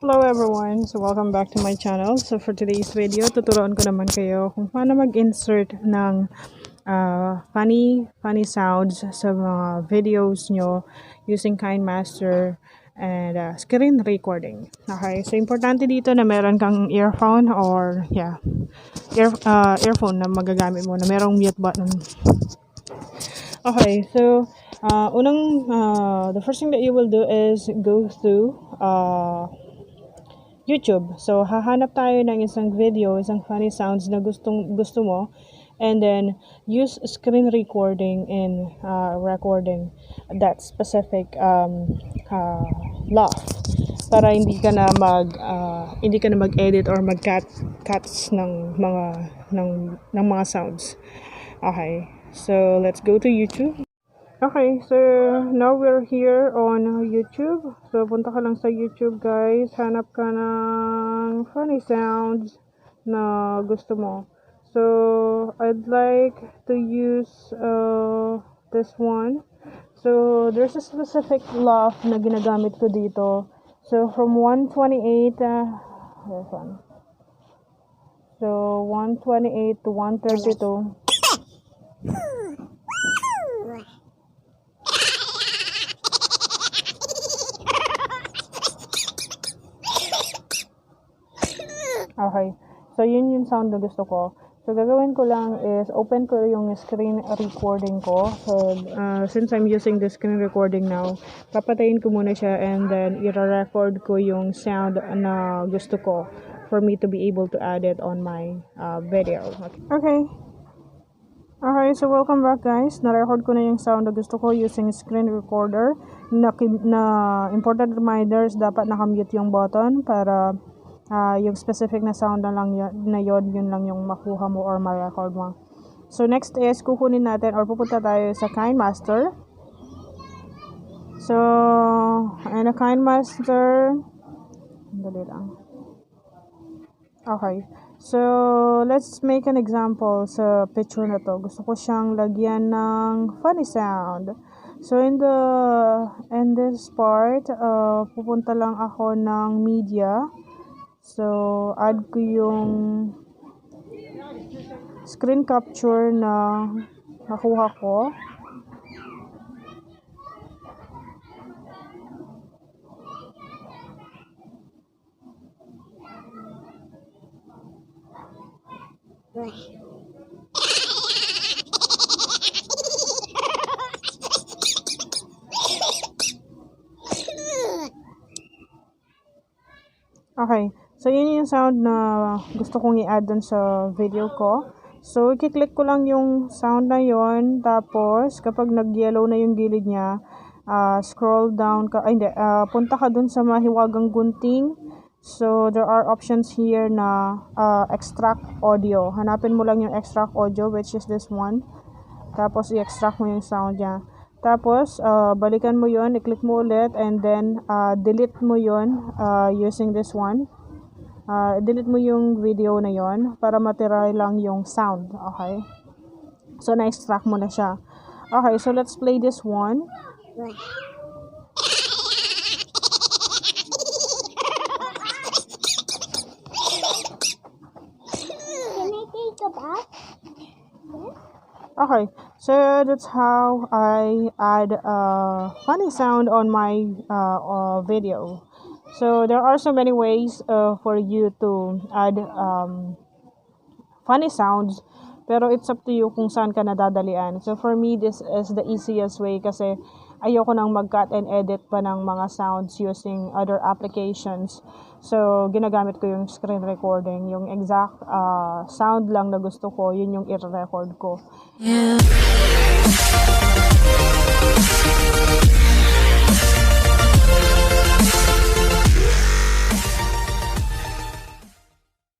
Hello everyone! So welcome back to my channel. So for today's video, tuturuan ko naman kayo kung paano mag-insert ng funny sounds sa mga videos nyo using KineMaster and screen recording. Okay, so importante dito na meron kang earphone or earphone na magagamit mo na merong mute button. Okay, so the first thing that you will do is go through YouTube. So, hahanap tayo ng isang video, isang funny sounds na gusto mo, and then use screen recording in recording that specific laugh para hindi ka na mag-edit or mag-cuts ng mga sounds. Okay. So, let's go to YouTube. Okay, so now we're here on YouTube. So, punta ka lang sa YouTube, guys. Hanap ka ng funny sounds na gusto mo. So, I'd like to use this one. So, there's a specific laugh na ginagamit ko dito. So, from 128, this one. So, 128 to 132. Okay. So, yun yung sound na gusto ko. So, gagawin ko lang is open ko yung screen recording ko. So, since I'm using the screen recording now, papatayin ko muna siya and then irerecord ko yung sound na gusto ko for me to be able to add it on my video. Okay. Okay, so welcome back, guys. Na-record ko na yung sound na gusto ko using screen recorder. Na important reminders, dapat nakamute yung button para yung specific na sound na lang yun lang yung makuha mo or ma-record mo. So, next is kukunin natin or pupunta tayo sa KineMaster. So, and a KineMaster, dali lang. Okay. So, let's make an example sa picture na to. Gusto ko siyang lagyan ng funny sound. So, in this part, pupunta lang ako ng media. So, add ko yung screen capture na nakuha ko. Okay. So, yun yung sound na gusto kong i-add dun sa video ko. So, i-click ko lang yung sound na yon. Tapos, kapag nag-yellow na yung gilid niya, scroll down ka. Punta ka dun sa mahiwagang gunting. So, there are options here na extract audio. Hanapin mo lang yung extract audio, which is this one. Tapos, i-extract mo yung sound niya. Tapos, balikan mo yon, i-click mo ulit, and then, delete mo yon using this one. Delete mo yung video na yon para matira lang yung sound. Okay? So, na-extract mo na siya. Okay, so let's play this one. Can I take a bath? Okay, so that's how I add a funny sound on my video. So, there are so many ways for you to add funny sounds, pero it's up to you kung saan ka nadadalian. So, for me, this is the easiest way kasi ayoko nang mag-cut and edit pa ng mga sounds using other applications. So, ginagamit ko yung screen recording. Yung exact sound lang na gusto ko, yun yung i-record ko. Yeah.